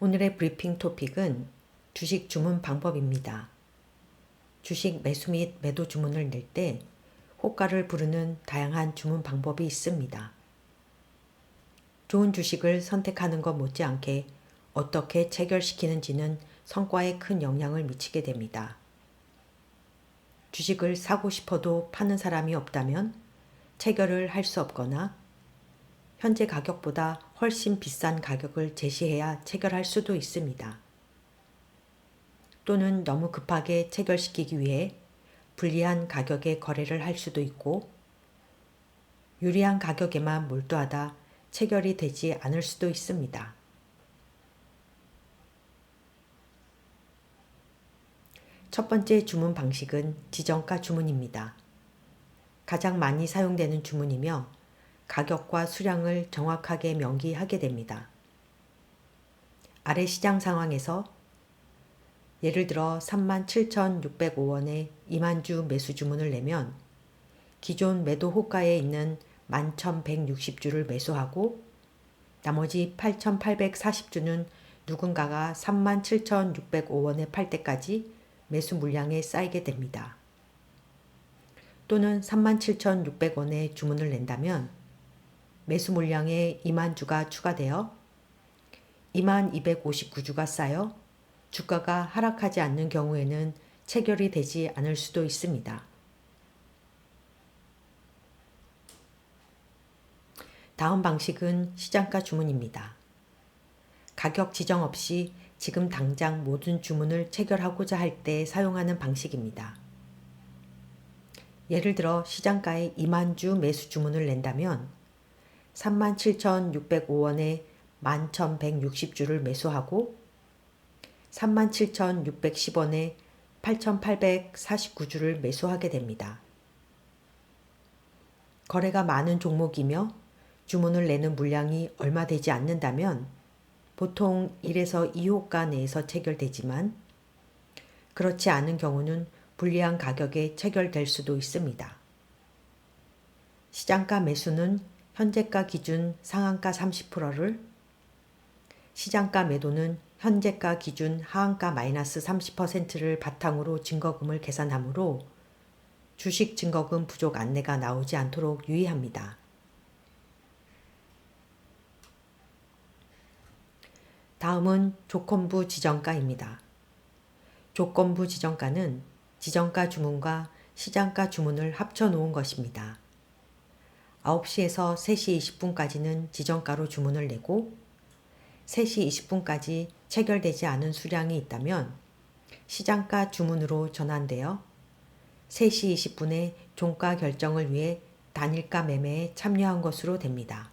오늘의 브리핑 토픽은 주식 주문 방법입니다. 주식 매수 및 매도 주문을 낼 때 호가를 부르는 다양한 주문 방법이 있습니다. 좋은 주식을 선택하는 것 못지않게 어떻게 체결시키는지는 성과에 큰 영향을 미치게 됩니다. 주식을 사고 싶어도 파는 사람이 없다면 체결을 할 수 없거나 현재 가격보다 훨씬 비싼 가격을 제시해야 체결할 수도 있습니다. 또는 너무 급하게 체결시키기 위해 불리한 가격에 거래를 할 수도 있고 유리한 가격에만 몰두하다 체결이 되지 않을 수도 있습니다. 첫 번째 주문 방식은 지정가 주문입니다. 가장 많이 사용되는 주문이며 가격과 수량을 정확하게 명기하게 됩니다. 아래 시장 상황에서 예를 들어 37,605원에 2만주 매수 주문을 내면 기존 매도 호가에 있는 11,160주를 매수하고 나머지 8,840주는 누군가가 37,605원에 팔 때까지 매수 물량에 쌓이게 됩니다. 또는 37,600원에 주문을 낸다면 매수 물량에 2만주가 추가되어 2259주가 쌓여 주가가 하락하지 않는 경우에는 체결이 되지 않을 수도 있습니다. 다음 방식은 시장가 주문입니다. 가격 지정 없이 지금 당장 모든 주문을 체결하고자 할 때 사용하는 방식입니다. 예를 들어 시장가에 2만주 매수 주문을 낸다면 37,605원에 11,160주를 매수하고 37,610원에 8,849주를 매수하게 됩니다. 거래가 많은 종목이며 주문을 내는 물량이 얼마 되지 않는다면 보통 1에서 2호가 내에서 체결되지만 그렇지 않은 경우는 불리한 가격에 체결될 수도 있습니다. 시장가 매수는 현재가 기준 상한가 30%를, 시장가 매도는 현재가 기준 하한가 마이너스 30%를 바탕으로 증거금을 계산하므로 주식 증거금 부족 안내가 나오지 않도록 유의합니다. 다음은 조건부 지정가입니다. 조건부 지정가는 지정가 주문과 시장가 주문을 합쳐 놓은 것입니다. 9시에서 3시 20분까지는 지정가로 주문을 내고 3시 20분까지 체결되지 않은 수량이 있다면 시장가 주문으로 전환되어 3시 20분에 종가 결정을 위해 단일가 매매에 참여한 것으로 됩니다.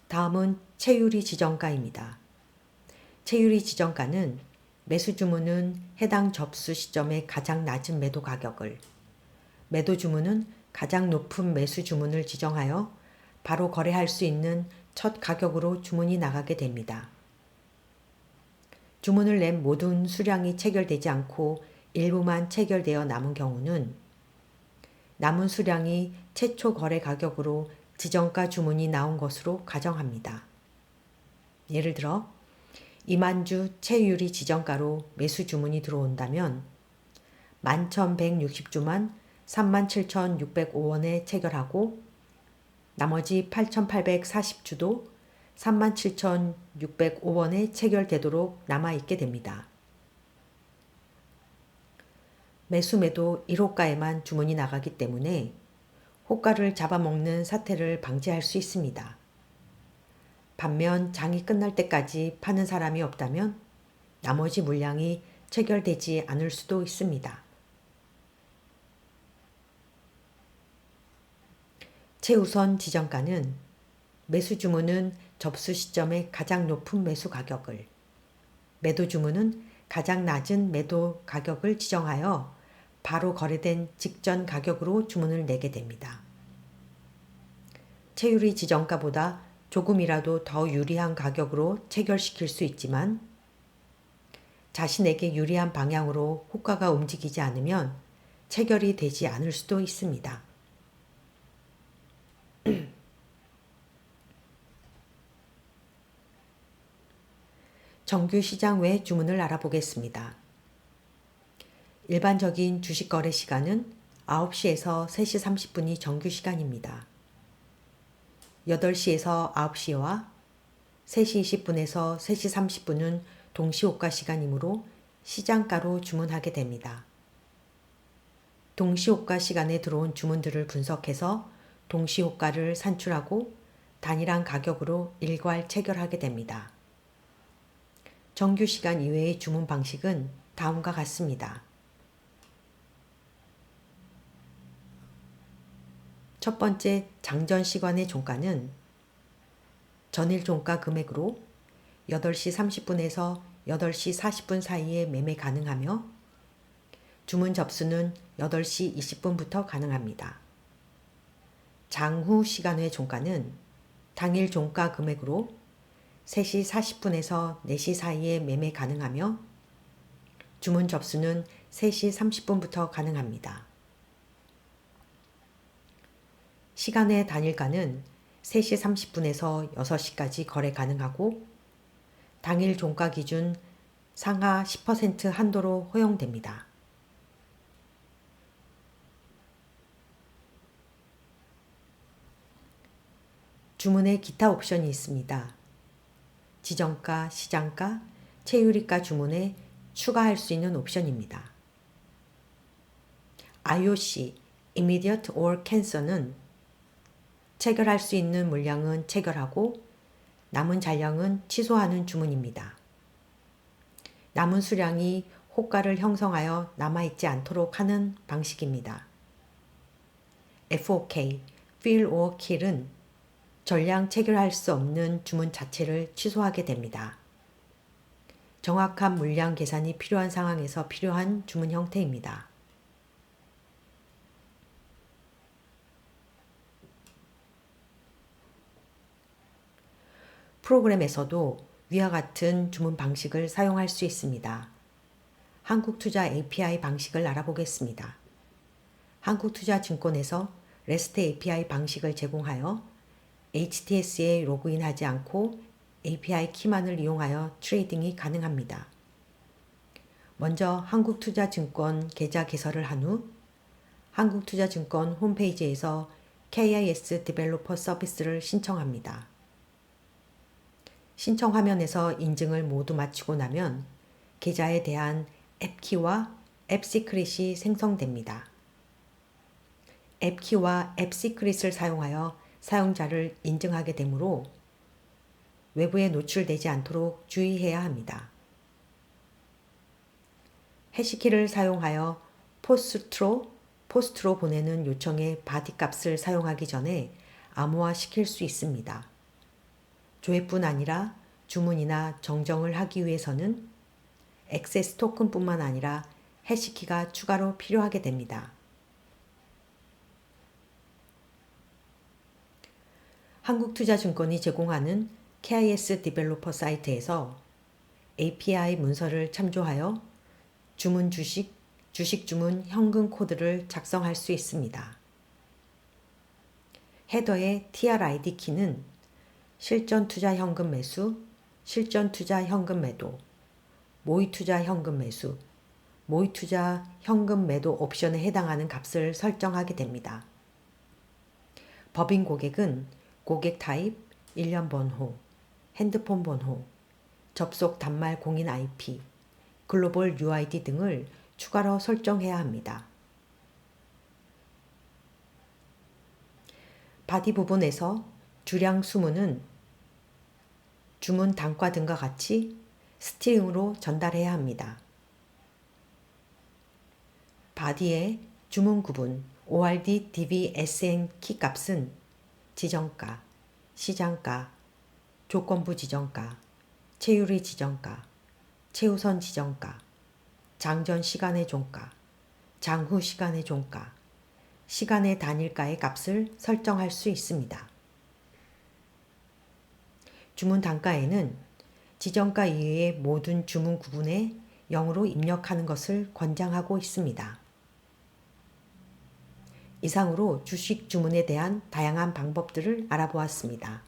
다음은 채유리 지정가입니다. 채유리 지정가는 매수 주문은 해당 접수 시점의 가장 낮은 매도 가격을, 매도 주문은 가장 높은 매수 주문을 지정하여 바로 거래할 수 있는 첫 가격으로 주문이 나가게 됩니다. 주문을 낸 모든 수량이 체결되지 않고 일부만 체결되어 남은 경우는 남은 수량이 최초 거래 가격으로 지정가 주문이 나온 것으로 가정합니다. 예를 들어 2만주 채유리 지정가로 매수 주문이 들어온다면 11,160주만 37,605원에 체결하고 나머지 8,840주도 37,605원에 체결되도록 남아있게 됩니다. 매수 매도 1호가에만 주문이 나가기 때문에 호가를 잡아먹는 사태를 방지할 수 있습니다. 반면 장이 끝날 때까지 파는 사람이 없다면 나머지 물량이 체결되지 않을 수도 있습니다. 최우선 지정가는 매수 주문은 접수 시점의 가장 높은 매수 가격을, 매도 주문은 가장 낮은 매도 가격을 지정하여 바로 거래된 직전 가격으로 주문을 내게 됩니다. 채유리 지정가보다 조금이라도 더 유리한 가격으로 체결시킬 수 있지만 자신에게 유리한 방향으로 호가가 움직이지 않으면 체결이 되지 않을 수도 있습니다. 정규 시장 외 주문을 알아보겠습니다. 일반적인 주식 거래 시간은 9시에서 3시 30분이 정규 시간입니다. 8시에서 9시와 3시 20분에서 3시 30분은 동시호가 시간이므로 시장가로 주문하게 됩니다. 동시호가 시간에 들어온 주문들을 분석해서 동시호가를 산출하고 단일한 가격으로 일괄 체결하게 됩니다. 정규 시간 이외의 주문 방식은 다음과 같습니다. 첫 번째 장전 시간의 종가는 전일 종가 금액으로 8시 30분에서 8시 40분 사이에 매매 가능하며 주문 접수는 8시 20분부터 가능합니다. 장후 시간의 종가는 당일 종가 금액으로 3시 40분에서 4시 사이에 매매 가능하며 주문 접수는 3시 30분부터 가능합니다. 시간의 단일가는 3시 30분에서 6시까지 거래 가능하고 당일 종가 기준 상하 10% 한도로 허용됩니다. 주문에 기타 옵션이 있습니다. 지정가, 시장가, 최유리가 주문에 추가할 수 있는 옵션입니다. IOC, Immediate or Cancel은 체결할 수 있는 물량은 체결하고 남은 잔량은 취소하는 주문입니다. 남은 수량이 호가를 형성하여 남아있지 않도록 하는 방식입니다. FOK, Fill or Kill은 전량 체결할 수 없는 주문 자체를 취소하게 됩니다. 정확한 물량 계산이 필요한 상황에서 필요한 주문 형태입니다. 프로그램에서도 위와 같은 주문 방식을 사용할 수 있습니다. 한국투자 API 방식을 알아보겠습니다. 한국투자증권에서 REST API 방식을 제공하여 HTS에 로그인하지 않고 API 키만을 이용하여 트레이딩이 가능합니다. 먼저 한국투자증권 계좌 개설을 한 후 한국투자증권 홈페이지에서 KIS 디벨로퍼 서비스를 신청합니다. 신청 화면에서 인증을 모두 마치고 나면 계좌에 대한 앱키와 앱시크릿이 생성됩니다. 앱키와 앱시크릿을 사용하여 사용자를 인증하게 되므로 외부에 노출되지 않도록 주의해야 합니다. 해시키를 사용하여 포스트로 보내는 요청의 바디 값을 사용하기 전에 암호화시킬 수 있습니다. 조회뿐 아니라 주문이나 정정을 하기 위해서는 액세스 토큰뿐만 아니라 해시키가 추가로 필요하게 됩니다. 한국투자증권이 제공하는 KIS 디벨로퍼 사이트에서 API 문서를 참조하여 주식 주문 현금 코드를 작성할 수 있습니다. 헤더의 TRID 키는 실전 투자 현금 매수, 실전 투자 현금 매도, 모의 투자 현금 매수, 모의 투자 현금 매도 옵션에 해당하는 값을 설정하게 됩니다. 법인 고객은 고객 타입, 일련 번호, 핸드폰 번호, 접속 단말 공인 IP, 글로벌 UID 등을 추가로 설정해야 합니다. 바디 부분에서 주량 수문은 주문 단가 등과 같이 스트링으로 전달해야 합니다. 바디의 주문 구분 ORD, DB, SN 키 값은 지정가, 시장가, 조건부 지정가, 최유리 지정가, 최우선 지정가, 장전 시간의 종가, 장후 시간의 종가, 시간의 단일가의 값을 설정할 수 있습니다. 주문 단가에는 지정가 이외의 모든 주문 구분에 0으로 입력하는 것을 권장하고 있습니다. 이상으로 주식 주문에 대한 다양한 방법들을 알아보았습니다.